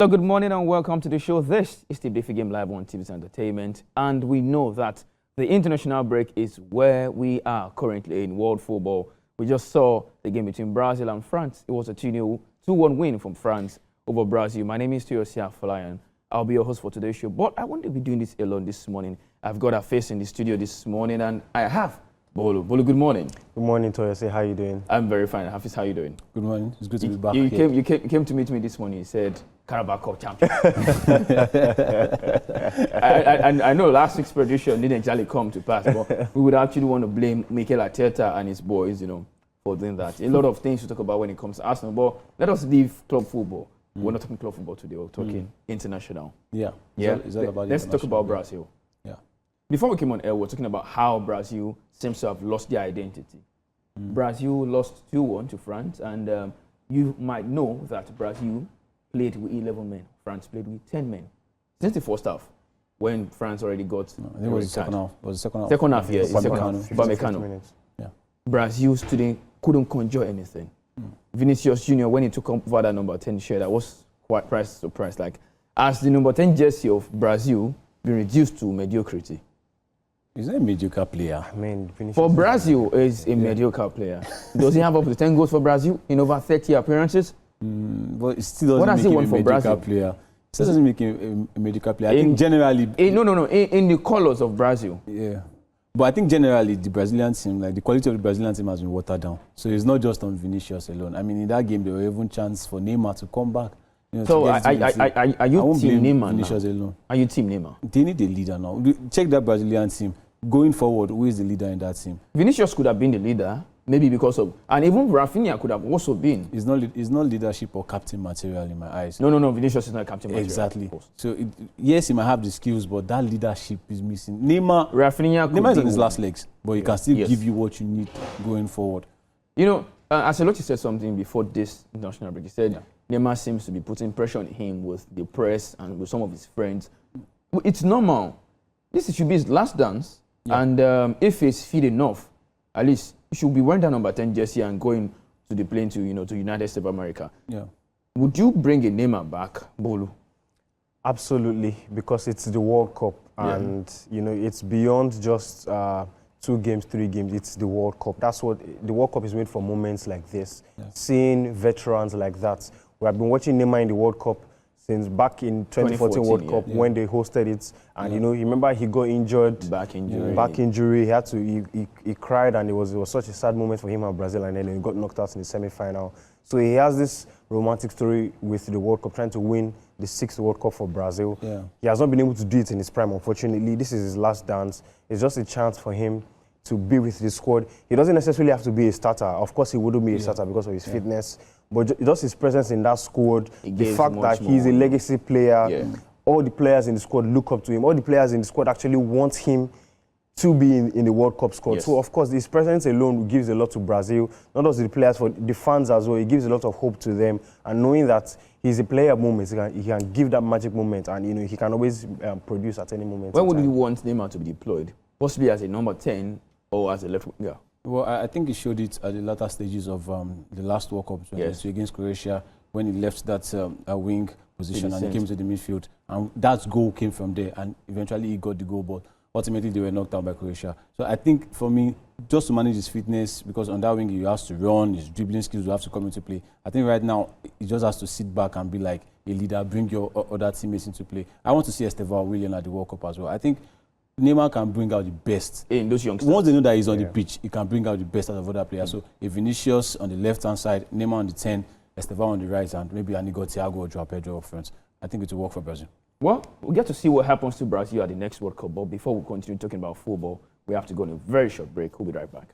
So good morning and welcome to the show. This is the Biffy Game Live on TV's Entertainment, and we know that the international break is where we are currently in world football. We just saw the game between Brazil and France. It was a 2-1 win from France over Brazil. My name is Teosia Falayan. I'll be your host for today's show, but I won't be doing this alone this morning. I've got a face in the studio this morning, and I have Bolu. Bolu, good morning. Good morning, Toyosi. How are you doing? I'm very fine. Hafiz, how are you doing? Good morning. It's good to be back. You came to meet me this morning. You said, Carabao Cup champion. I know last week's prediction didn't actually come to pass, but we would actually want to blame Mikel Arteta and his boys, for doing that. A lot of things to talk about when it comes to Arsenal, but let us leave club football. We're not talking club football today. We're talking international. Yeah. Let's talk about Brazil. Yeah. Before we came on air, we were talking about how Brazil seems to have lost their identity. Brazil lost 2-1 to France, and you might know that Brazil played with 11 men. France played with 10 men. Since the first half, when France already got... I think it was the second half. Second half, yeah. Upamecano. Yeah. Brazil student couldn't conjure anything. Vinicius Junior, when he took over that number 10 shirt, I was quite surprised. Like, as the number 10 jersey of Brazil been reduced to mediocrity. He's a mediocre player. I mean, for Brazil, is a mediocre player. Does he have up to 10 goals for Brazil in over 30 appearances? But it still doesn't make him a mediocre player. It still doesn't make him a mediocre player. I think generally... In the colours of Brazil. Yeah. But I think generally the Brazilian team, like the quality of the Brazilian team has been watered down. So it's not just on Vinicius alone. I mean, in that game, there were even chance for Neymar to come back. So are you team Neymar Vinicius now? Alone. Are you team Neymar? They need a leader now. Check that Brazilian team. Going forward, who is the leader in that team? Vinicius could have been the leader, maybe because of... And even Rafinha could have also been. It's not leadership or captain material in my eyes. No, Vinicius is not captain material. Exactly. So, yes, he might have the skills, but that leadership is missing. Neymar is on his last legs, but he can still give you what you need going forward. Ancelotti said something before this international break. He said Neymar seems to be putting pressure on him with the press and with some of his friends. It's normal. This should be his last dance. Yeah. And if he's fit enough, at least he should be wearing that number 10 jersey and going to the plane to United States of America. Yeah. Would you bring a Neymar back, Bolu? Absolutely, because it's the World Cup, and it's beyond just 2 games, 3 games. It's the World Cup. That's what the World Cup is made for. Moments like this, seeing veterans like that. We have been watching Neymar in the World Cup since back in 2014 World Cup when they hosted it, and you remember he got injured, back injury. He had to he cried, and it was such a sad moment for him and Brazil, and then he got knocked out in the semi-final. So he has this romantic story with the World Cup, trying to win the 6th World Cup for Brazil. Yeah. He has not been able to do it in his prime, unfortunately. This is his last dance. It's just a chance for him to be with the squad. He doesn't necessarily have to be a starter. Of course, he wouldn't be a starter because of his fitness. But just his presence in that squad, the fact that he's a legacy player, all the players in the squad look up to him. All the players in the squad actually want him to be in the World Cup squad. Yes. So, of course, his presence alone gives a lot to Brazil, not just the players, for the fans as well. It gives a lot of hope to them. And knowing that he's a player at moments, he can give that magic moment, and he can always produce at any moment. Where would you want Neymar to be deployed? Possibly as a number 10 or as a left winger? Well, I think he showed it at the latter stages of the last World Cup against Croatia, when he left that wing position and he came to the midfield. And that goal came from there, and eventually he got the goal, but ultimately they were knocked out by Croatia. So I think for me, just to manage his fitness, because on that wing he has to run, his dribbling skills will have to come into play. I think right now he just has to sit back and be like a leader, bring your other teammates into play. I want to see Estevao Willian at the World Cup as well. I think Neymar can bring out the best in those youngsters. Once they know that he's on the pitch, he can bring out the best out of other players. So if Vinicius on the left-hand side, Neymar on the 10, Estevao on the right, and maybe Anigo, Thiago, or Joao Pedro up front, I think it will work for Brazil. Well, we'll get to see what happens to Brazil at the next World Cup. But before we continue talking about football, we have to go on a very short break. We'll be right back.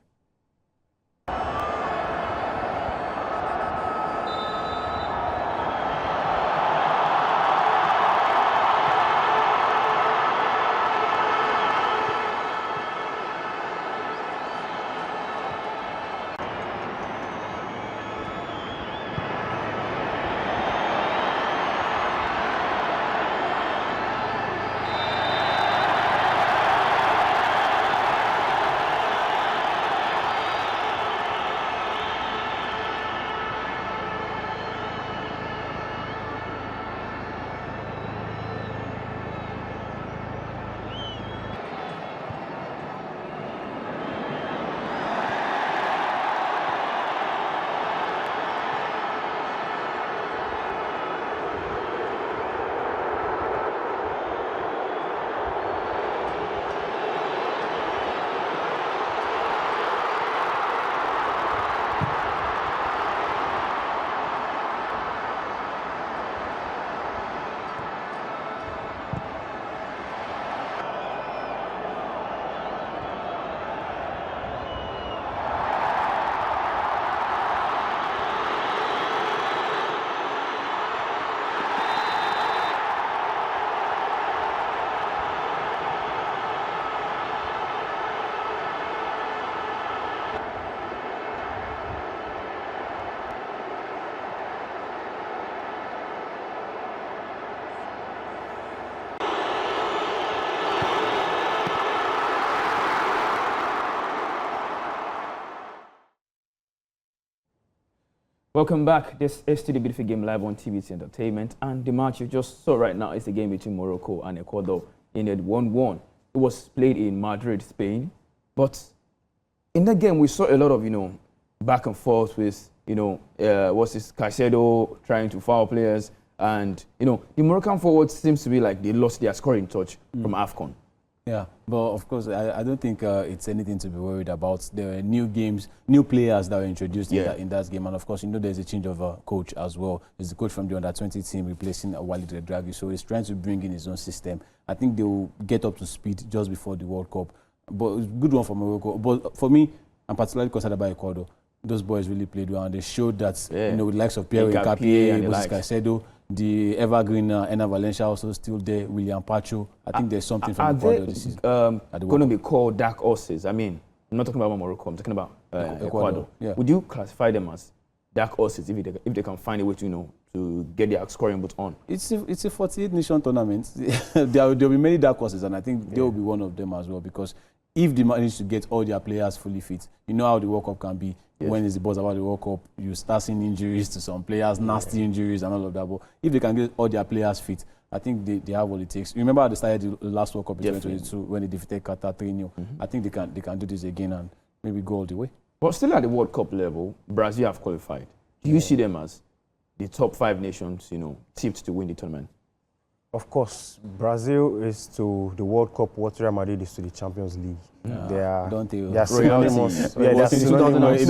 Welcome back. This is still the Beautiful Game live on TVC Entertainment, and the match you just saw right now is the game between Morocco and Ecuador. Ended 1-1. It was played in Madrid, Spain, but in that game we saw a lot of back and forth with what's this Caicedo trying to foul players, and the Moroccan forwards seems to be like they lost their scoring touch from AFCON. Yeah, but of course, I don't think it's anything to be worried about. There are new players that were introduced in that game, and of course, there's a change of coach as well. There's the coach from the under-20 team replacing Walid Regragui, so he's trying to bring in his own system. I think they will get up to speed just before the World Cup. But it's a good one for Morocco. But for me, I'm particularly concerned about Ecuador. Those boys really played well, and they showed that with the likes of Pierre Nkapie, Moses Caicedo, the evergreen Enner Valencia also still there, William Pacho. I think there's something from Ecuador this season. Going to be called dark horses? I mean, I'm not talking about Morocco, I'm talking about Ecuador. Yeah. Would you classify them as dark horses if they can find a way to get their scoring boot on? It's a 48 nation tournament. there will be many dark horses, and I think they will be one of them as well, because if they manage to get all their players fully fit, you know how the World Cup can be. Yes. When it's the buzz about the World Cup, you start seeing injuries to some players, nasty injuries and all of that. But if they can get all their players fit, I think they have what it takes. You remember at the start of the last World Cup in 2022 when they defeated Qatar 3-0. I think they can do this again and maybe go all the way. But still at the World Cup level, Brazil have qualified. Do you see them as the top 5 nations, tipped to win the tournament? Of course, Brazil is to the World Cup what Real Madrid is to the Champions League. They are synonymous. They're synonymous.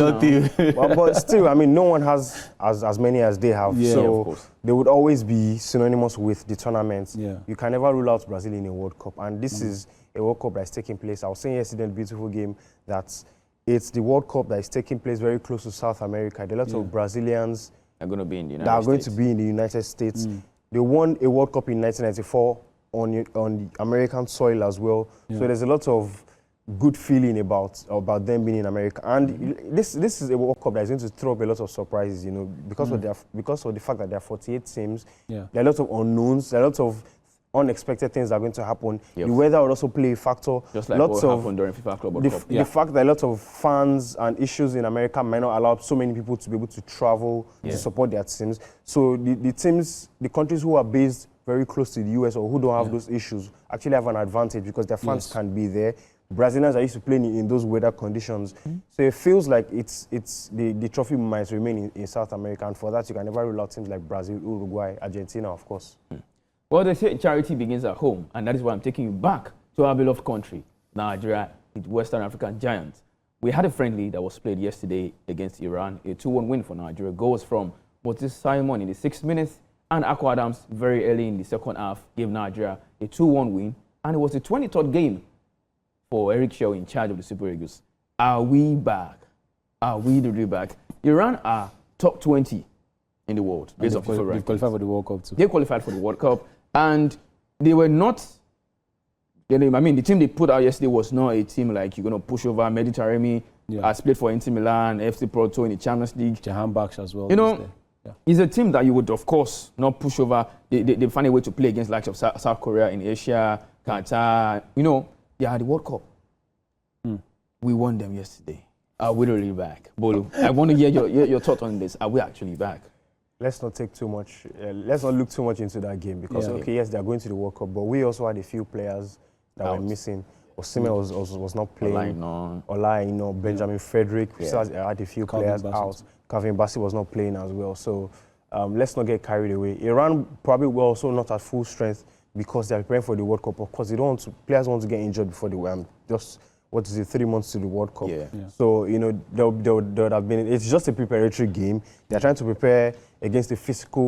But still, I mean, no one has as many as they have. Yeah, so they would always be synonymous with the tournament. Yeah. You can never rule out Brazil in a World Cup. And this is a World Cup that's taking place. I was saying yesterday in the Beautiful Game that it's the World Cup that is taking place very close to South America. There are lots of Brazilians are going to be in the United States. They won a World Cup in 1994 on American soil as well. Yeah. So there's a lot of good feeling about them being in America. And this is a World Cup that is going to throw up a lot of surprises, because of the fact that there are 48 teams. Yeah. There are lots of unknowns. There are lots of unexpected things that are going to happen. Yep. The weather will also play a factor. Just like what happened during FIFA Club World Cup. The fact that a lot of fans and issues in America might not allow so many people to be able to travel to support their teams. So the countries who are based very close to the US or who don't have those issues actually have an advantage because their fans can be there. Brazilians are used to playing in those weather conditions. So it feels like the trophy might remain in South America, and for that you can never rule out teams like Brazil, Uruguay, Argentina, of course. Well, they say charity begins at home, and that is why I'm taking you back to our beloved country, Nigeria, the Western African giants. We had a friendly that was played yesterday against Iran, a 2-1 win for Nigeria. Goals from Moses Simon in the 6th minute, and Akwa Adams very early in the second half gave Nigeria a 2-1 win, and it was the 23rd game for Eric Shaw in charge of the Super Eagles. Are we back? Are we really back? Iran are top 20 in the world. They've qualified for the World Cup too. They qualified for the World Cup, and they were not. I mean, the team they put out yesterday was not a team like you're going to push over Mediterranean. Has played for Inter Milan, FC Porto in the Champions League. Jahan Baksh as well. It's a team that you would, of course, not push over. They find a way to play against likes of South Korea in Asia, Qatar. They had the World Cup. We won them yesterday. Are we really back? Bolu, I want to hear your thoughts on this. Are we actually back? Let's not take too much. Let's not look too much into that game because yes, they are going to the World Cup, but we also had a few players that were missing. Osimhen was not playing. Olaino, Benjamin Frederick. Had a few players out. Calvin Bassey was not playing as well. So let's not get carried away. Iran probably were also not at full strength because they are preparing for the World Cup. Of course, players want to get injured before the just 3 months to the World Cup. So there would have been. It's just a preparatory game. They are trying to prepare against a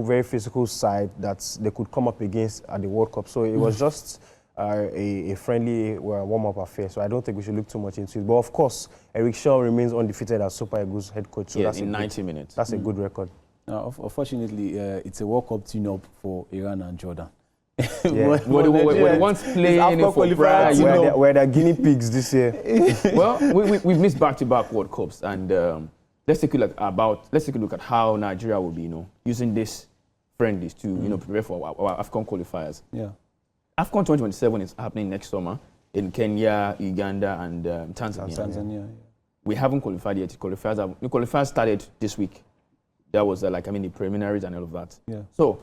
very physical side that they could come up against at the World Cup. So it was just a friendly warm-up affair. So I don't think we should look too much into it. But of course, Eric Shaw remains undefeated as Super Eagles head coach. So that's in 90 minutes. That's a good record. Unfortunately, it's a World Cup tune-up for Iran and Jordan. We're once playing for pride. We're the guinea pigs this year. Well, we've missed back-to-back World Cups, and let's take a look at how Nigeria will be, using this friendlies to prepare for our AFCON qualifiers. Yeah. AFCON 2027 is happening next summer in Kenya, Uganda, and Tanzania. Tanzania. We haven't qualified yet. The qualifiers started this week. That was the preliminaries and all of that. Yeah. So,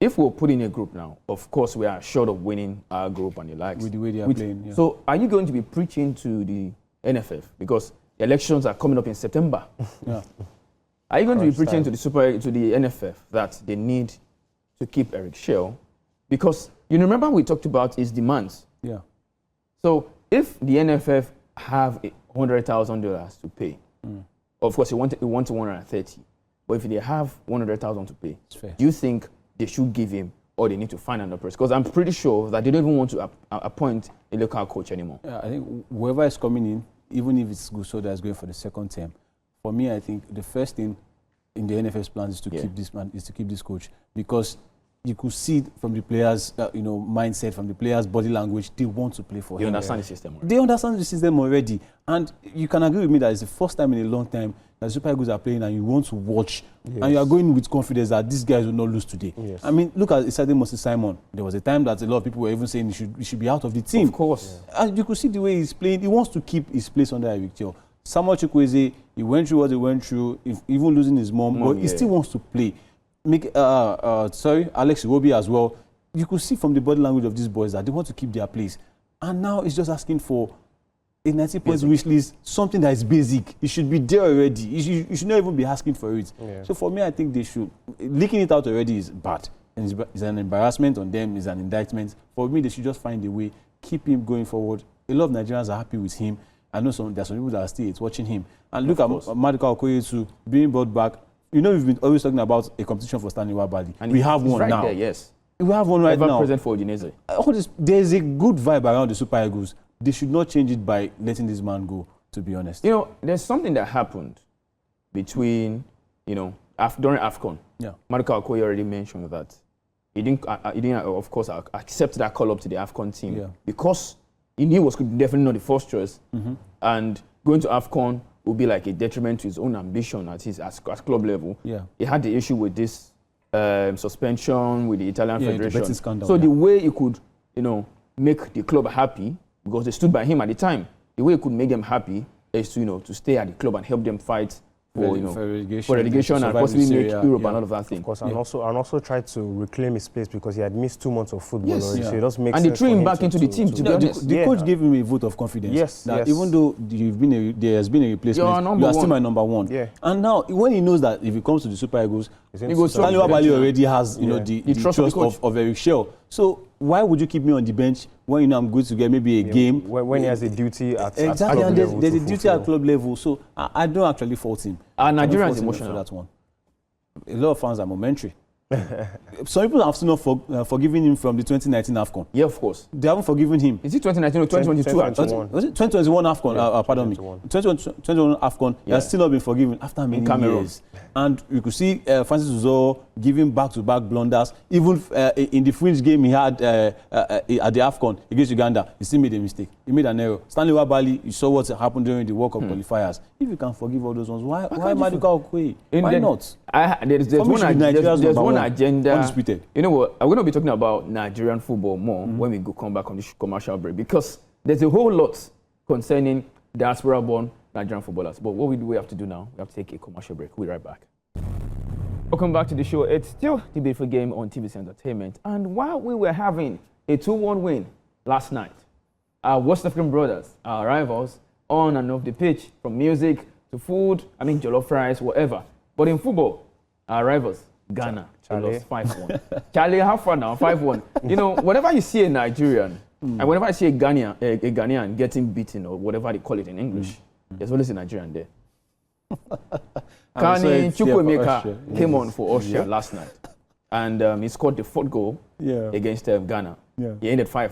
if we're put in a group now, of course we are short of winning our group and the likes. With the way they are playing. Yeah. So, are you going to be preaching to the NFF because the elections are coming up in September? Yeah. Are you going to be preaching to the NFF that they need to keep Eric Shell? Because you remember we talked about his demands. Yeah. So if the NFF have $100,000 to pay, of course you want 130, but if they have 100,000 to pay, do you think they should give him or they need to find another person? Because I'm pretty sure that they don't even want to appoint a local coach anymore. Yeah, I think whoever is coming in, even if it's Guso that is going for the second term, for me, I think the first thing in the NFF's plans is to keep this man, is to keep this coach, because you could see from the players' mindset, from the players' body language, they want to play for him. They understand the system already. They understand the system already, and you can agree with me that it's the first time in a long time that Super Eagles are playing, and you want to watch, and you are going with confidence that these guys will not lose today. Yes. I mean, look at Isade Moses Simon. There was a time that a lot of people were even saying he should be out of the team. Of course. And you could see the way he's playing. He wants to keep his place under Eric Chell. Samuel Chukwueze, he went through what he went through, even losing his mom, but he still wants to play. Alex Iwobi as well. You could see from the body language of these boys that they want to keep their place. And now it's just asking for a 90 points wish list, something that is basic. It should be there already. You should not even be asking for it. Yeah. So for me, I think they should. Leaking it out already is bad. And it's an embarrassment on them, it's an indictment. For me, they should just find a way, keep him going forward. A lot of Nigerians are happy with him. I know there's some people that are still watching him. And look at Maduka Okoye too, being brought back. You know, we've been always talking about a competition for Stanley Wabali. And we have one right now. There, yes. We have one right now. Present for Udinese. There's a good vibe around the Super Eagles. They should not change it by letting this man go, to be honest. You know, there's something that happened between, during AFCON. Yeah. Maduka Okoye already mentioned that he didn't, of course, accept that call up to the AFCON team because he knew he was definitely not the first choice. And going to AFCON would be like a detriment to his own ambition at club level. Yeah. He had the issue with this suspension with the Italian Federation. The scandal, so the way he could, make the club happy, because they stood by him at the time, the way he could make them happy is to, to stay at the club and help them fight for relegation and possibly make Europe and all of that thing. Of course, and also try to reclaim his place because he had missed 2 months of football already. So it does make sense. And they threw him back into the team. The coach gave him a vote of confidence. Yes. Even though there has been a replacement, you are still my number one. Yeah. And now, when he knows that if he comes to the Super Eagles, Stanley Wabali already has the trust of Eric Shell. So why would you keep me on the bench when I'm going to get maybe a game? When he has a duty at club level. There's a duty at club level. So I don't actually fault him. Nigerian is emotional. That one. A lot of fans are momentary. Some people have still not forgiven him from the 2019 AFCON. Yeah, of course. They haven't forgiven him. Is it 2019 or 2022? Was it 2021 AFCON? Pardon me. 2021 AFCON. He has still not been forgiven after many years. And you could see Francis Uzo giving back-to-back blunders. Even in the fringe game he had at the AFCON against Uganda, he still made a mistake. He made an error. Stanley Wabali, you saw what happened during the World Cup qualifiers. If you can forgive all those ones, why Maduka Okoye? Why not? There's one agenda. Undisputed. You know what? I'm going to be talking about Nigerian football more when we come back on this commercial break, because there's a whole lot concerning diaspora-born Nigerian footballers. But what we have to do now, we have to take a commercial break. We'll be right back. Welcome back to the show. It's still the beautiful game on TVC Entertainment. And while we were having a 2-1 win last night, our West African brothers, our rivals, on and off the pitch, from music to food, jollof rice, whatever. But in football, our rivals, Ghana, lost 5-1. Charlie, how far now? 5-1. Whenever you see a Nigerian, and whenever I see a Ghanaian getting beaten, or whatever they call it in English, there's always a Nigerian there. Kani Chukwuemeka came on for Austria last night, and he scored the 4th goal against Ghana. He ended 5-1.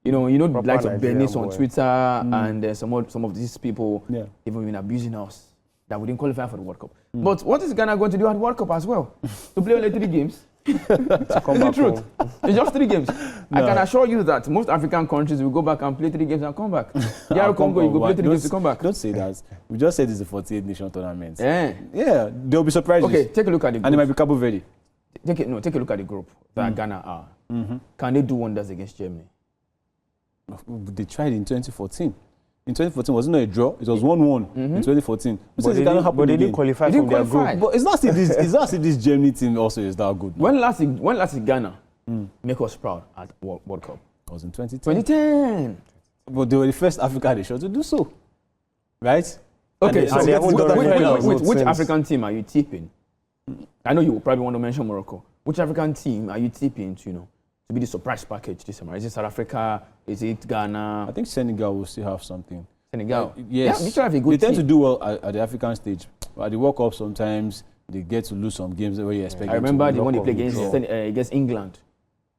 The likes of Bernice on Twitter and some of these people even been abusing us that we didn't qualify for the World Cup. But what is Ghana going to do at the World Cup as well? To play only 3 games? The truth. It's just 3 games. I can assure you that most African countries will go back and play 3 games and come back. DR Congo, you go play 3 games to come back. Don't say that. We just said it's a 48 nation tournament. Yeah, they'll be surprised. Okay, take a look at the group. And it might be Cabo Verde. Take a look at the group that Ghana are. Can they do wonders against Germany? They tried in 2014. in 2014, wasn't it a draw? It was 1-1 in 2014. But they didn't qualify They from didn't their qualify. group. But it's not as if this Germany team also is that good. When last did Ghana make us proud at World Cup? It was in 2010. 2010. But they were the first African nation to do so. Right? Okay, And they haven't done it well which since. African team are you tipping? I know you will probably want to mention Morocco. Which African team are you tipping to, to be the surprise package this summer? Is it South Africa? Is it Ghana? I think Senegal will still have something. Senegal? Yes. Yeah, they should have a good They tend to team. do well at the African stage. But at the World Cup, sometimes they get to lose some games where you expect I them remember to the win. one they played draw. against England.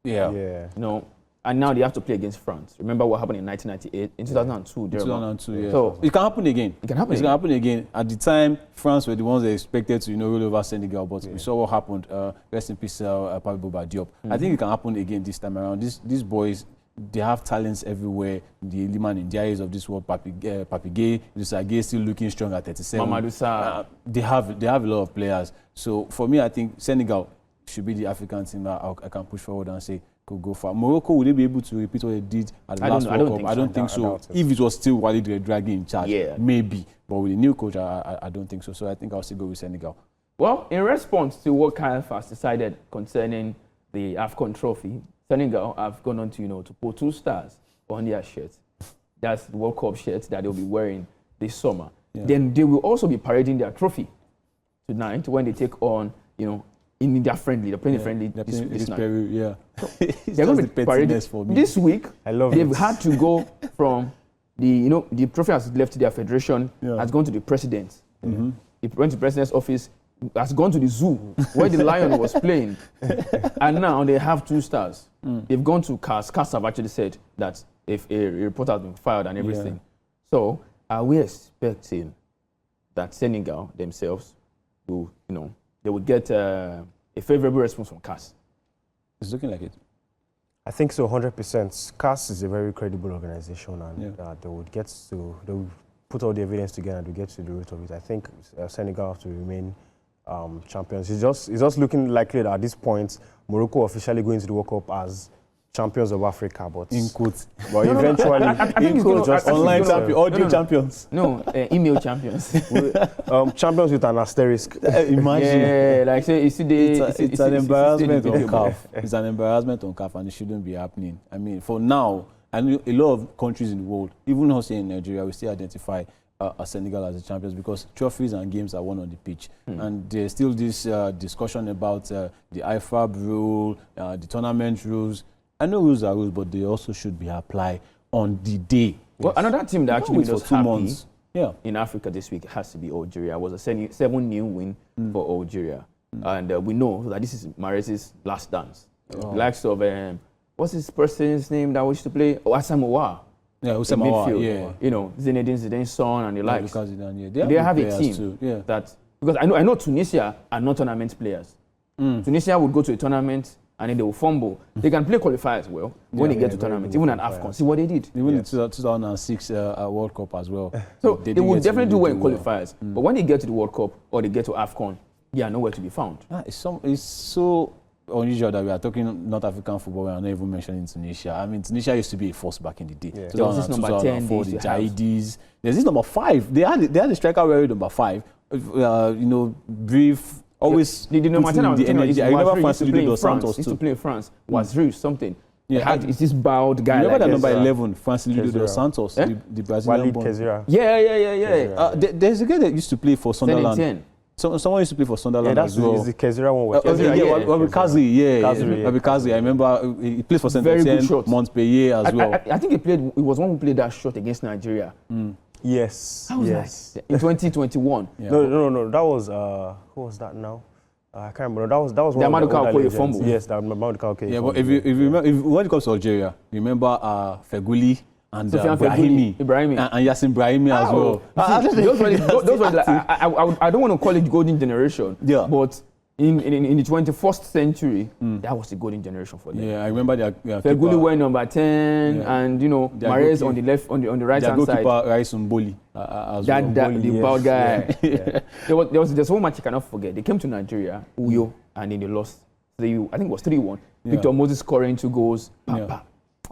Yeah. Yeah. And now they have to play against France. Remember what happened in 1998, in 2002? There 2002, yeah. So it can happen again. It can happen It's going to happen again. At the time, France were the ones that expected to, roll over Senegal, but we saw what happened. Rest in peace, Pape Bouba Diop. I think it can happen again this time around. These boys, they have talents everywhere. The Liman in the eyes of this world, Papi Gay, Gay still looking strong at 37. Mamadou Sarr. They have a lot of players. So for me, I think Senegal should be the African team that I can push forward and say could go far. Morocco, would they be able to repeat what they did at the last World Cup? I don't think so. If it was still Walid Regragui in charge, maybe. But with the new coach, I don't think so. So I think I'll still go with Senegal. Well, in response to what CAF decided concerning the AFCON trophy, Senegal have gone on to put 2 stars on their shirts. That's the World Cup shirts that they'll be wearing this summer. Yeah. Then they will also be parading their trophy tonight when they take on, in their friendly, they're playing friendly this night. Peru, yeah. They're going to be parading for me. this week. I love They've it. had to go from the trophy has left their federation, has gone to the president. It went to the president's office, has gone to the zoo where the lion was playing, and now they have 2 stars. They've gone to CAS. CAS have actually said that if a report has been filed and everything. So are we expecting that Senegal themselves will, they would get a favorable response from CAS? It's looking like it. I think so, 100%. CAS is a very credible organization, and they will put all the evidence together and to get to the root of it. I think Senegal have to remain champions. It's just looking likely that at this point, Morocco officially going to the World Cup as champions of Africa, but in quotes. But eventually, I think it's gonna, just online champions, audio champions. No, email champions. champions with an asterisk. Imagine. Yeah, like say, it's an embarrassment on video. CAF. It's an embarrassment on CAF, and it shouldn't be happening. I mean, for now, I know a lot of countries in the world, even us here in Nigeria, we still identify Senegal as the champions because trophies and games are won on the pitch. And there's still this discussion about the IFAB rule, the tournament rules. I know rules are rules, but they also should be applied on the day. Well, another team that actually made us happy in Africa this week has to be Algeria. It was a 7-0 win for Algeria. And we know that this is Mahrez's last dance. The likes of, what's his person's name that we used to play? Asamoah. Yeah, Asamoah, Zinedine Zidane's son and the likes. They have a team that, because I know Tunisia are not tournament players. Tunisia would go to a tournament and then they will fumble. They can play qualifiers well when they get to tournament, even at AFCON. See what they did. Even the 2006 World Cup as well. So they will definitely do well in qualifiers. But when they get to the World Cup or they get to AFCON, they are nowhere to be found. It's so unusual that we are talking North African football. We are not even mentioning Tunisia. I mean, Tunisia used to be a force back in the day. Yeah. There was this number 10, the Jaidis. There's this number 5. They had a striker wearing number 5. Brief. Always the number 10 the energy. I remember Francilio dos Santos used too. to play in France. Was Ruiz something. Yeah, it's this bowed guy. Remember like that number 11, Francilio dos Santos, the Brazilian Walid Kezira. Yeah. There's a guy that used to play for Sunderland. 10. Someone used to play for Sunderland as well. Is the Kezira one? Wabikazi. I remember he played for Saint-Etienne, Montpellier as well. I think he was one who played that shot against Nigeria. Yes. Yes. In 2021. No. That was who was that now? I can't remember. That was one Amadou of the older Kaokoye legends. fumble. Yes, that Amadou Kaokoye. Yeah, but if you remember, when it comes to Algeria, remember Feghouli and Ibrahimi and Yassin Brahimi as well. Those were like, I don't want to call it golden generation, but in the 21st century, that was the golden generation for them. Yeah, I remember Feghouli went number 10, and Mahrez on the left, on the right hand side. Goalkeeper Rais Mboli as well. The bald guy. There's so much you cannot forget. They came to Nigeria, Uyo, and then they lost. I think it was 3-1. Victor Moses scoring 2 goals.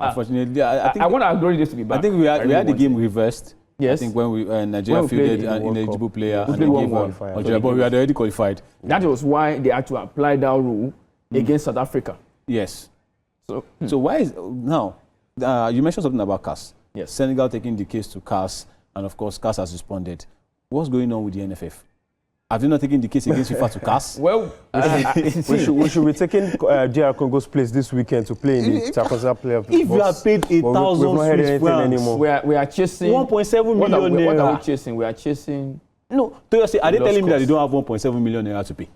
Unfortunately, I want our glory days to be back. I think we had the game reversed. Yes. I think when Nigeria When we played fielded in the an World ineligible Cup. player We and played they one gave qualifier. Algeria, but we had already qualified. That was why they had to apply that rule against South Africa. Yes. So, So why is now? You mentioned something about CAS. Yes. Senegal taking the case to CAS, and of course CAS has responded. What's going on with the NFF? Have they not taken the case against FIFA to CAS? well, We should be taking DR Congo's place this weekend to play in the Intercontinental Playoff. If you have paid we've not heard 1,000 anything Swiss francs, anymore. we are chasing 1.7 what million what are we naira. chasing? We are chasing. No, seriously, are they Lost telling me that they cost. don't have 1.7 million naira to pay?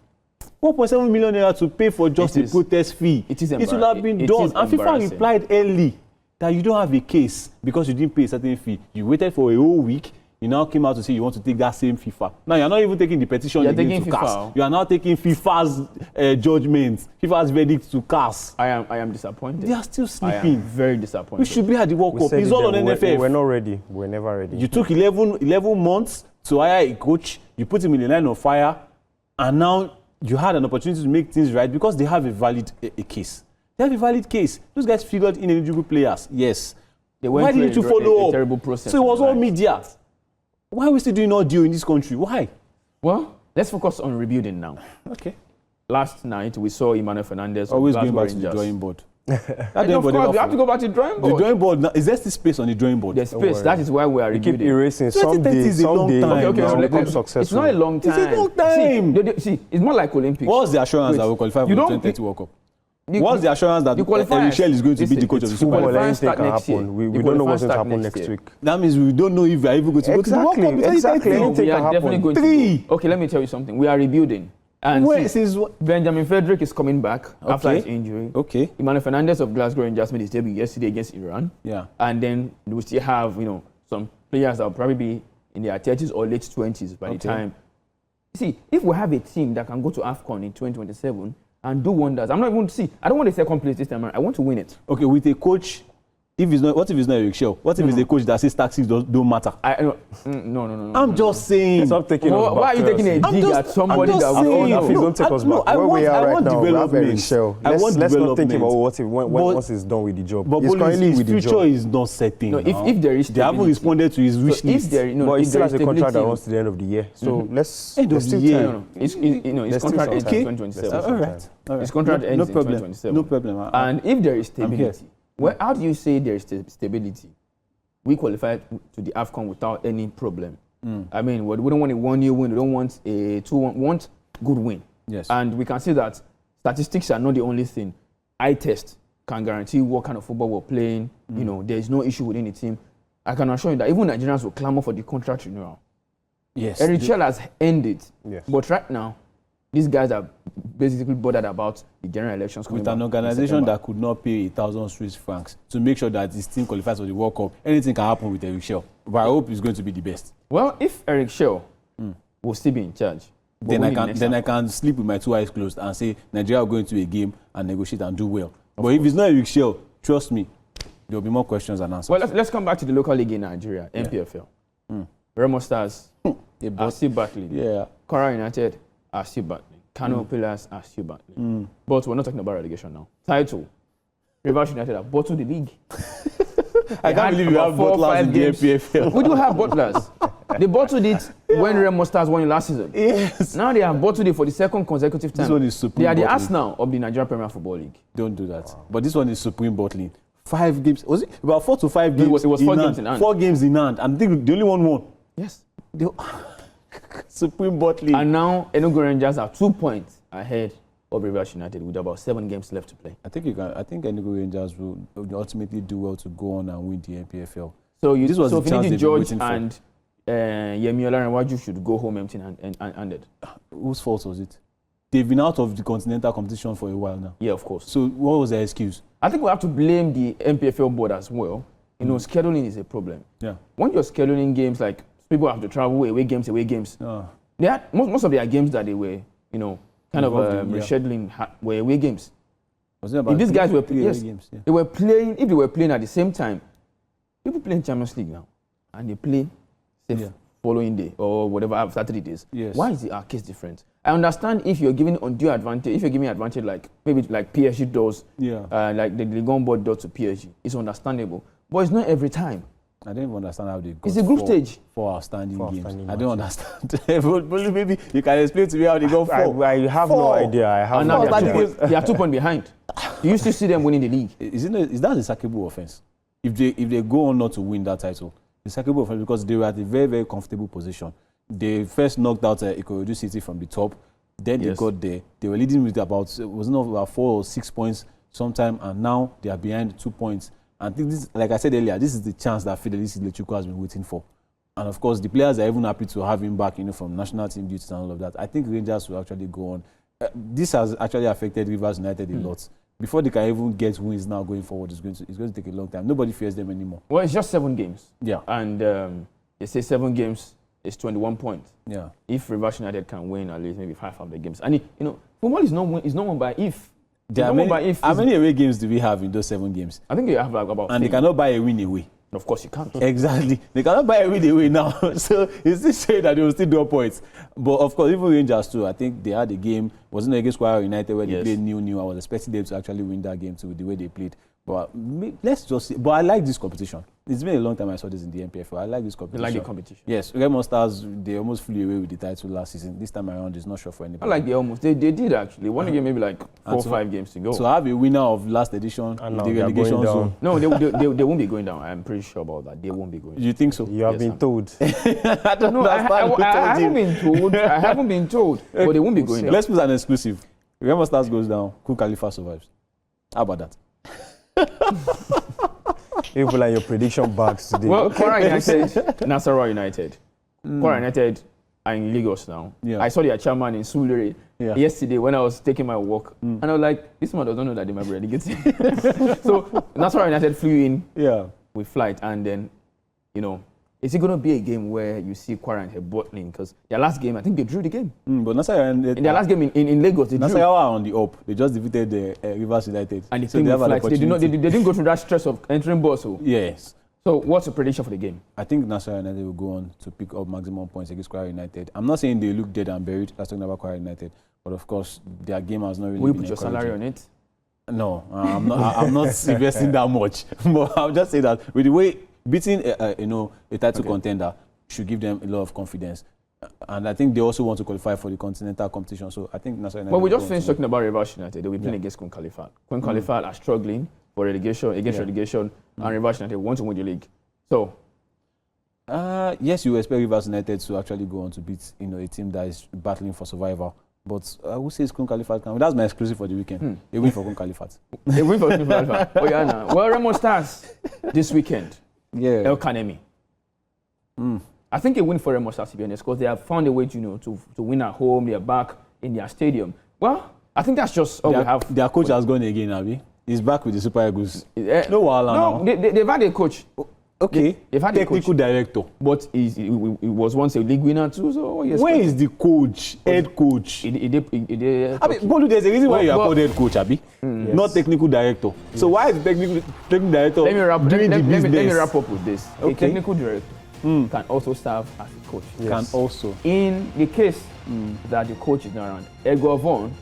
1.7 million naira to pay for just It the is- protest fee. it is It should have been it done. is And FIFA embarrassing. replied early that you don't have a case because you didn't pay a certain fee. You waited for a whole week. You now came out to say you want to take that same FIFA. Now you're not even taking the petition You're against taking to CAS. FIFA. You are now taking FIFA's judgment, FIFA's verdict to CAS. I am disappointed. They are still I am sleeping. very disappointed. We should be at the World We Cup. said It's it all on then, NFF. We're not ready. We're never ready. You took 11 months to hire a coach, you put him in the line of fire, and now you had an opportunity to make things right because they have a valid a case. They have a valid case. Those guys figured ineligible players, yes. They went Why through didn't you a follow up? terrible process. So it was all Right. media. Why are we still doing audio in this country? Why? Well, let's focus on rebuilding now. Okay. Last night we saw Emmanuel Fernandez. of Always going Glasgow back to the Rangers. drawing board. And That of drawing board course, never we have to fall. go back to the drawing The board. drawing board, now, is there still space on the drawing board? There's space. worry. That is why we are We keep rebuilding. erasing. 2030 is a long Someday, time. Okay, now. we'll let- become let- successful. it's not a long time. It's a long time. See, it's more like Olympics. What's the assurance Wait, that we'll qualify for you the don't- 2030 World Cup? You- What's the assurance that you qualify Eric Shell is going to be listen, the coach of the it's Super football. League? Anything start can next year. happen. We The don't know qualifying what's going to start happen next next year. week. That means we don't know if we are even going to go to the World Cup. in Exactly. 2030. No, Anything we are can definitely happen. going Three. to go. Okay, let me tell you something. We are rebuilding. And Wait, see, since Benjamin Frederick is coming back after Okay. his injury. okay, Emmanuel Fernandez of Glasgow Rangers made his debut yesterday against Iran. yeah, And then we still have, some players that will probably be in their 30s or late 20s by the Okay. time. See, if we have a team that can go to AFCON in 2027 and do wonders, I don't want the second place this time around. I want to win it. okay. With a coach, what if it's not Eric Shell? What if it's a coach that says taxes don't matter? No. I'm just saying. Stop taking us Why are you back, taking a seriously. I'm dig just- at somebody I'm that just we all saying. know? Please don't take us back. Where we are right now, we have Eric Shell. I want Let's not think development. about what if But- once he's done with the job. But He's Bolu, currently his with the future job. is not certain. No, now. if there is they haven't stability. responded to his wish So if list. there, But he if still there has is a contract that stability- runs to the end of the year. So let's End of there's the still year. time. No, his There's still contract some ends time. in Okay. 2027. all right. All right. His contract no, ends no in problem. 2027. No problem. And if there is I'm here. stability, well, how do you say there is stability? We qualified to the AFCON without any problem. I mean, we don't want a 1-year win. We don't want a 2-1. We want good win. Yes. And we can see that statistics are not the only thing. Eye test can guarantee what kind of football we're playing. There is no issue within the team. I can assure you that even Nigerians will clamor for the contract renewal. Yes. Eric Shell has ended. Yes. But right now, these guys are basically bothered about the general elections coming With an back in organization September. that could not pay 1,000 Swiss francs to make sure that his team qualifies for the World Cup, anything can happen with Eric Shell. But I hope he's going to be the best. Well, if Eric Shell will still be in charge, Then we'll I win the can next then I AFCON. can sleep with my 2 eyes closed and say Nigeria will go into a game and negotiate and do well. But if it's not Eric Shell, trust me, there will be more questions than answers. Well, let's come back to the local league in Nigeria, MPFL. Remo Stars Yeah, are but- still battling. yeah. Kora United are still battling. Kano Pillars are still battling. But we're not talking about relegation now. Title. Rivers United have bottled the league. I They can't had believe you about have 4 or butlers 5 in the games. MPFL. We do have butlers. They bottled it when Remo Stars won it last season. Yes. Now they have bottled it for the second consecutive time. This one is supreme They are the bottling. Arsenal of the Nigeria Premier Football League. Don't do that. But this one is supreme bottling. 5 games. Was it about 4 to 5 games? it was 4 games in hand. 4 games in hand. And I think the only one won. Yes. The supreme bottling. And now Enugu Rangers are 2 points ahead of Rivers United with about 7 games left to play. I think Enugu Rangers will ultimately do well to go on and win the NPFL. So This was the chance Finidi they've been George waiting for. and Yemi Olarenwaju should go home empty-handed. Whose fault was it? They've been out of the continental competition for a while now. Yeah, of course. So what was their excuse? I think we have to blame the MPFL board as well. Scheduling is a problem. Yeah. When you're scheduling games, like people have to travel away games. They had, most of their games that they were, kind of Involved in, yeah. rescheduling were away games. Was it about If these guys were three yes, games? Yeah. they were playing. If they were playing at the same time, people playing Champions League now, and they play say Yeah. following day or whatever after 3 days. Yes. Why is our case different? I understand if you're giving undue advantage. If you're giving advantage like maybe like PSG does, Yeah. like the Ligue 1 board does to PSG, it's understandable. But it's not every time. I don't even understand how they got It's a group stage. four outstanding Four games. outstanding I don't understand. Maybe you can explain to me how they got four. I have no Four. idea. I have And no now idea. they are 2 points behind. You used to see them winning the league. Is that a sackable offense? If they go on not to win that title, it's sackable offense because they were at a very, very comfortable position. They first knocked out Ikorodu City from the top. Then they got there. They were leading with about 4 or 6 points sometime, and now they are behind 2 points. And I think this, like I said earlier, this is the chance that Fidelis Ilechukwu has been waiting for. And of course, the players are even happy to have him back, from national team duties and all of that. I think Rangers will actually go on. This has actually affected Rivers United a lot. Before they can even get wins now going forward, it's going to take a long time. Nobody fears them anymore. Well, it's just 7 games. Yeah. And they say 7 games is 21 points. Yeah. If Rivers United can win at least maybe 5 of the games. And, football is not won by if. There are how many away games do we have in those 7 games? I think you have like about 3. And they cannot buy a win away. Of course you can't. Exactly. They cannot buy a win away now. So it's still saying that they will still draw points. But of course, even Rangers too, I think they had a game, wasn't it against Kwara United where they played new. I was expecting them to actually win that game too with the way they played. But let's just see. But I like this competition. It's been a long time I saw this in the NPFL. I like this competition. You like the competition? Yes. Remo Stars, they almost flew away with the title last season. This time around, it's not sure for anybody. I like they almost. They did actually. One game, maybe like 4 or 5 games to go. So I have a winner of last edition, And the now they are relegation going zone. down. No, they won't be going down. I'm pretty sure about that. They won't be going down. You think so? You have been told. I don't No, I understand who told haven't you. been told. I haven't been told. But they won't be going down. Let's put an exclusive. Remo Stars goes down, Kun Khalifa survives. How about that? People like your prediction bags today. Well, Kwara United, Nasarawa United. Kwara United are in Lagos now. Yeah. I saw their chairman in Sulere yesterday when I was taking my walk. And I was like, this man doesn't know that they might be relegated. So Nasarawa United flew in with flight, and then, is it going to be a game where you see Kwara United bottling? Because their last game, I think they drew the game. But Nasarawa, In their last game in Lagos, they drew. Nasarawa are on the up. They just defeated the Rivers United. And so they have an they opportunity. didn't go through that stress of entering bus. Yes. So what's the prediction for the game? I think Nasarawa United will go on to pick up maximum points against Kwara United. I'm not saying they look dead and buried. That's talking about Kwara United. But of course, their game has not really Will you been put your salary on it? No, I'm not. I'm not investing that much. But I'll just say that with the way beating, a title contender should give them a lot of confidence. And I think they also want to qualify for the continental competition. So I think Nasarawa United. But we just finished talking about Rivers United. They'll be playing against Kun Khalifa. Kun Khalifa are struggling for relegation, relegation, and Rivers United want to win the league. So, yes, you expect Rivers United to actually go on to beat a team that is battling for survival. But I would say it's Kun Khalifa. That's my exclusive for the weekend. A win for Kun Khalifa. they win for Kun Khalifa. Oh, yeah, nah. Well, Remo Stars this weekend. Yeah. El Kanemi. I think a win for Remo Stars, to be honest, because they have found a way to win at home. They are back in their stadium. Well, I think that's just all we have. Their coach has gone again, Abi. He's back with the Super Eagles. No, they've had a coach. Okay. They've had a technical director. But he was once a league winner too. So yes. Where is the coach? Head coach? Bolu, there's a reason why you are called head coach, Abi. Yes. Not technical director. So why is the technical director doing the business? Let me wrap up with this. Okay. A technical director can also serve as a coach. Yes. Can also. In the case that the coach is not around, Edgar Vaughan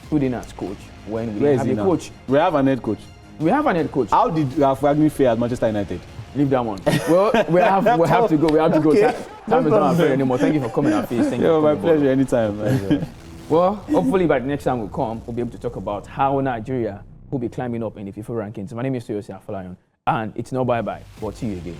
stood in as coach when we have a coach. We have an head coach. We have an head coach. How did Ralph Ragnick fare at Manchester United? Leave that one. Well, we have to go. We have to go. Okay. Time is not our friend anymore. Thank you for coming, Hafiz. Thank you. My pleasure. Anytime. Well, hopefully by the next time we come, we'll be able to talk about how Nigeria will be climbing up in the FIFA rankings. My name is Toyosi Afolayan, and it's no bye-bye, but see you again.